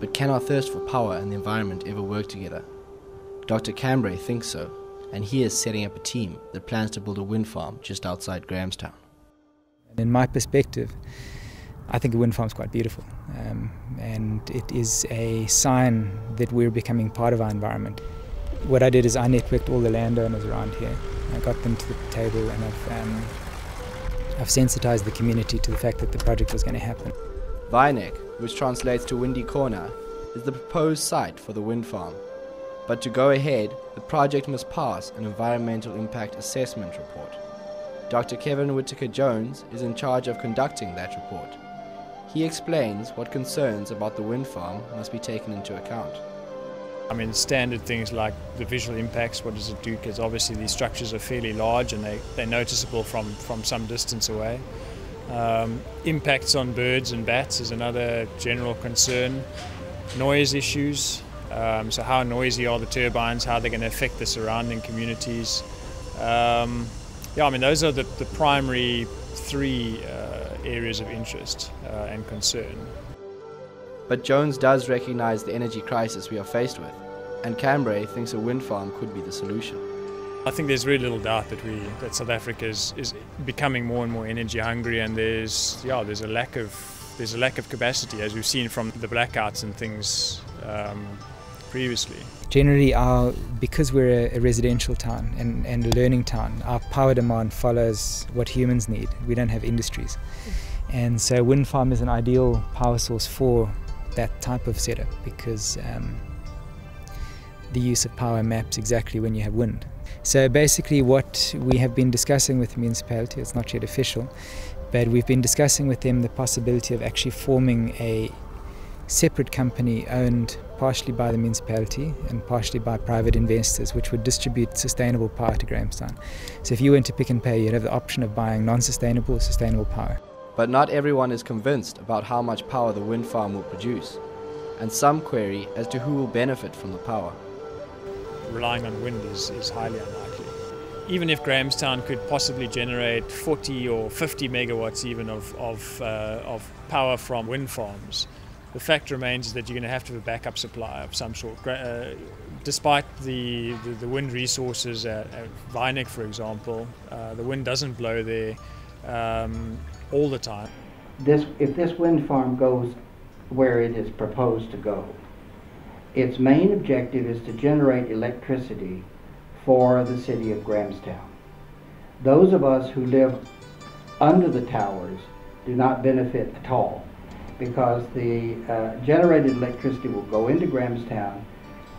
but can our thirst for power and the environment ever work together? Dr. Cambray thinks so, and he is setting up a team that plans to build a wind farm just outside Grahamstown. In my perspective, I think a wind farm is quite beautiful, and it is a sign that we're becoming part of our environment. What I did is I networked all the landowners around here. I got them to the table, and I've sensitized the community to the fact that the project was going to happen. Waainek, which translates to Windy Corner, is the proposed site for the wind farm. But to go ahead, the project must pass an environmental impact assessment report. Dr. Kevin Whittaker-Jones is in charge of conducting that report. He explains what concerns about the wind farm must be taken into account. I mean, standard things like the visual impacts, what does it do? Because obviously these structures are fairly large and they're noticeable from some distance away. Impacts on birds and bats is another general concern. Noise issues, so how noisy are the turbines, how they're going to affect the surrounding communities. Yeah, I mean, those are the primary three areas of interest and concern. But Jones does recognize the energy crisis we are faced with, and Cambray thinks a wind farm could be the solution. I think there's really little doubt that South Africa is becoming more and more energy hungry, and there's a lack of capacity, as we've seen from the blackouts and things previously. Generally, because we're a residential town and a learning town, our power demand follows what humans need. We don't have industries. And so wind farm is an ideal power source for that type of setup, because the use of power maps exactly when you have wind. So basically what we have been discussing with the municipality, it's not yet official, but we've been discussing with them the possibility of actually forming a separate company owned partially by the municipality and partially by private investors, which would distribute sustainable power to Grahamstown. So if you went to Pick n Pay, you'd have the option of buying non-sustainable or sustainable power. But not everyone is convinced about how much power the wind farm will produce, and some query as to who will benefit from the power. Relying on wind is highly unlikely. Even if Grahamstown could possibly generate 40 or 50 megawatts even of power from wind farms, the fact remains that you're going to have a backup supply of some sort. Despite the wind resources at Waainek, for example, the wind doesn't blow there all the time. If this wind farm goes where it is proposed to go, its main objective is to generate electricity for the city of Grahamstown. Those of us who live under the towers do not benefit at all, because the generated electricity will go into Grahamstown.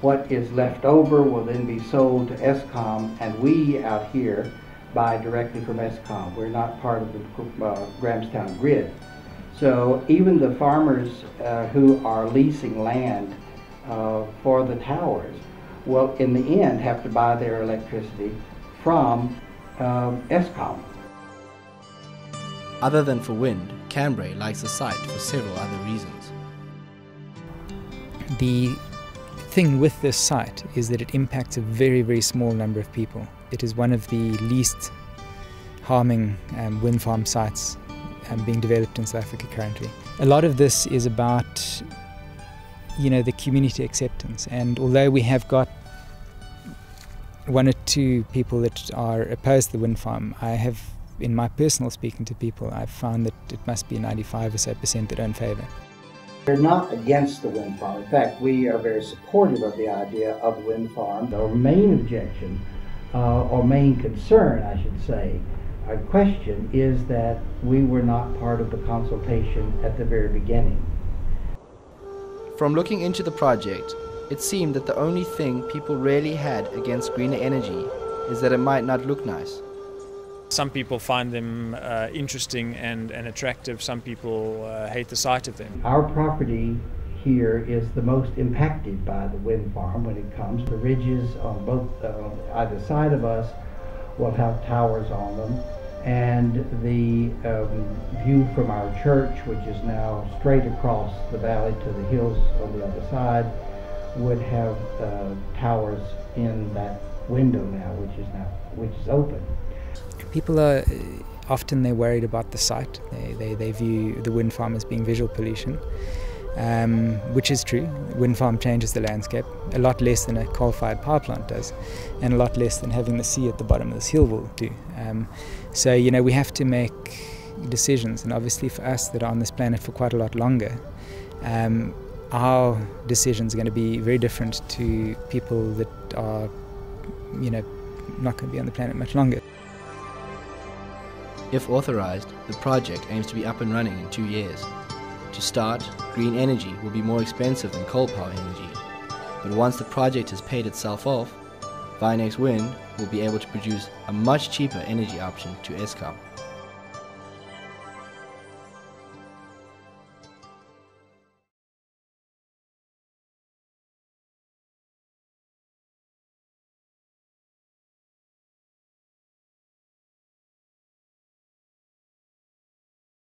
What is left over will then be sold to Eskom, and we out here buy directly from Eskom. We're not part of the Grahamstown grid. So even the farmers who are leasing land for the towers will in the end have to buy their electricity from Eskom. Other than for wind, Cambray likes the site for several other reasons. The thing with this site is that it impacts a very, very small number of people. It is one of the least harming wind farm sites being developed in South Africa currently. A lot of this is about, the community acceptance, and although we have got one or two people that are opposed to the wind farm, I have, in my personal speaking to people, I've found that it must be 95% or so that don't favour. We're not against the wind farm. In fact, we are very supportive of the idea of a wind farm. Our main objection, or main concern, I should say, our question is that we were not part of the consultation at the very beginning. From looking into the project, it seemed that the only thing people really had against greener energy is that it might not look nice. Some people find them interesting and attractive. Some people hate the sight of them. Our property here is the most impacted by the wind farm when it comes. The ridges on both either side of us will have towers on them, and the view from our church, which is now straight across the valley to the hills on the other side, would have towers in that window now, which is open. People are often worried about the site. They view the wind farm as being visual pollution. which is true. Wind farm changes the landscape a lot less than a coal-fired power plant does, and a lot less than having the sea at the bottom of this hill will do. So, we have to make decisions, and obviously for us that are on this planet for quite a lot longer, our decisions are going to be very different to people that are, not going to be on the planet much longer. If authorized, the project aims to be up and running in 2 years. To start, green energy will be more expensive than coal power energy, but once the project has paid itself off, Waainek Wind will be able to produce a much cheaper energy option to Eskom.